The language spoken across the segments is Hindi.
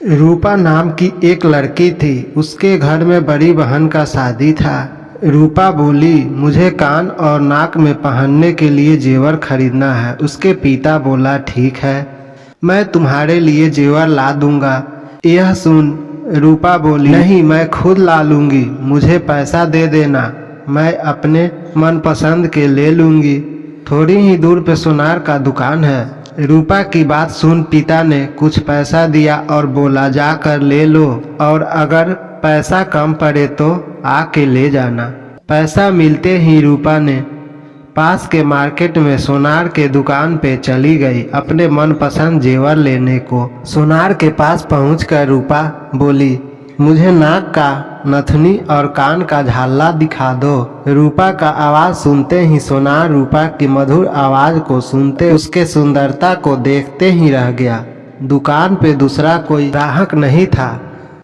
रूपा नाम की एक लड़की थी। उसके घर में बड़ी बहन का शादी था। रूपा बोली, मुझे कान और नाक में पहनने के लिए जेवर खरीदना है। उसके पिता बोला, ठीक है, मैं तुम्हारे लिए जेवर ला दूंगा। यह सुन रूपा बोली, नहीं, मैं खुद ला लूंगी, मुझे पैसा दे देना, मैं अपने मनपसंद के ले लूंगी। थोड़ी ही दूर पे सोनार का दुकान है। रूपा की बात सुन पिता ने कुछ पैसा दिया और बोला, जाकर ले लो, और अगर पैसा कम पड़े तो आके ले जाना। पैसा मिलते ही रूपा ने पास के मार्केट में सोनार के दुकान पे चली गई अपने मनपसंद जेवर लेने को। सोनार के पास पहुंचकर रूपा बोली, मुझे नाक का नथनी और कान का झाला दिखा दो। रूपा का आवाज सुनते ही सोनार रूपा की मधुर आवाज को सुनते उसके सुंदरता को देखते ही रह गया। दुकान पे दूसरा कोई ग्राहक नहीं था।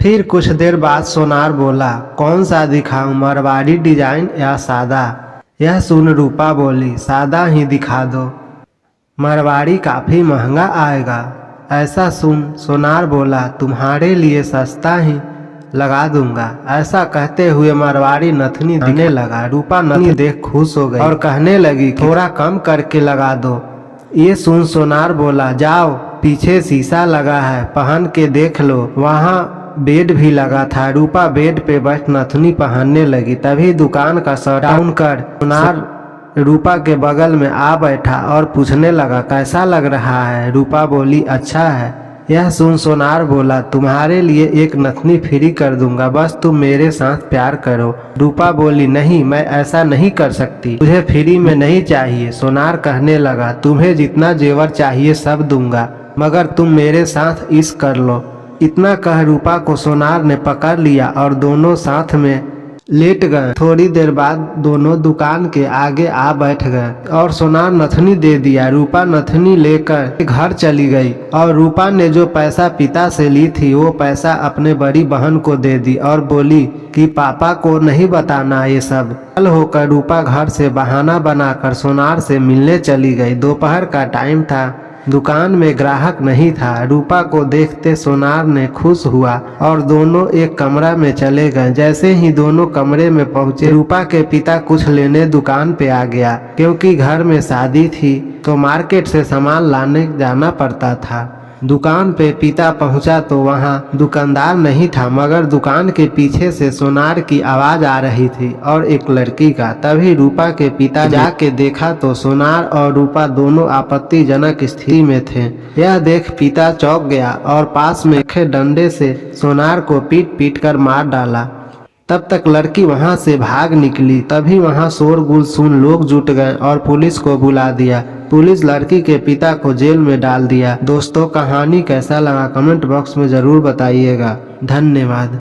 फिर कुछ देर बाद सोनार बोला, कौन सा दिखाऊं, मारवाड़ी डिजाइन या सादा? यह सुन रूपा बोली, सादा ही दिखा दो, मारवाड़ी काफी महंगा आएगा। ऐसा सुन सोनार बोला, तुम्हारे लिए सस्ता ही लगा दूंगा। ऐसा कहते हुए मारवाड़ी नथनी देने लगा। रूपा नथनी देख खुश हो गई और कहने लगी, थोड़ा कम करके लगा दो। ये सुन सोनार बोला, जाओ, पीछे शीशा लगा है, पहन के देख लो, वहाँ बेड भी लगा था। रूपा बेड पे बैठ नथनी पहनने लगी। तभी दुकान का शटर डाउन कर सोनार रूपा के बगल में आ बैठा और पूछने लगा, कैसा लग रहा है? रूपा बोली, अच्छा है। यह सुन सोनार बोला, तुम्हारे लिए एक नथनी फ्री कर दूंगा, बस तुम मेरे साथ प्यार करो। रूपा बोली, नहीं, मैं ऐसा नहीं कर सकती, मुझे फ्री में नहीं चाहिए। सोनार कहने लगा, तुम्हें जितना जेवर चाहिए सब दूंगा, मगर तुम मेरे साथ इश्क कर लो। इतना कह रूपा को सोनार ने पकड़ लिया और दोनों साथ में लेट गए। थोड़ी देर बाद दोनों दुकान के आगे आ बैठ गए और सोनार नथनी दे दिया। रूपा नथनी लेकर घर चली गई और रूपा ने जो पैसा पिता से ली थी वो पैसा अपने बड़ी बहन को दे दी और बोली कि पापा को नहीं बताना ये सब। कल होकर रूपा घर से बहाना बनाकर सोनार से मिलने चली गई। दोपहर का टाइम था, दुकान में ग्राहक नहीं था। रूपा को देखते सोनार ने खुश हुआ और दोनों एक कमरा में चले गए। जैसे ही दोनों कमरे में पहुंचे, रूपा के पिता कुछ लेने दुकान पे आ गया। क्योंकि घर में शादी थी तो मार्केट से सामान लाने जाना पड़ता था। दुकान पे पिता पहुंचा तो वहां दुकानदार नहीं था, मगर दुकान के पीछे से सोनार की आवाज आ रही थी और एक लड़की का। तभी रूपा के पिता जाके देखा तो सोनार और रूपा दोनों आपत्तिजनक स्थिति में थे। यह देख पिता चौंक गया और पास में रखे डंडे से सोनार को पीट पीट कर मार डाला। तब तक लड़की वहां से भाग निकली। तभी वहां शोरगुल सुन लोग जुट गए और पुलिस को बुला दिया। पुलिस लड़की के पिता को जेल में डाल दिया। दोस्तों, कहानी कैसा लगा कमेंट बॉक्स में जरूर बताइएगा। धन्यवाद।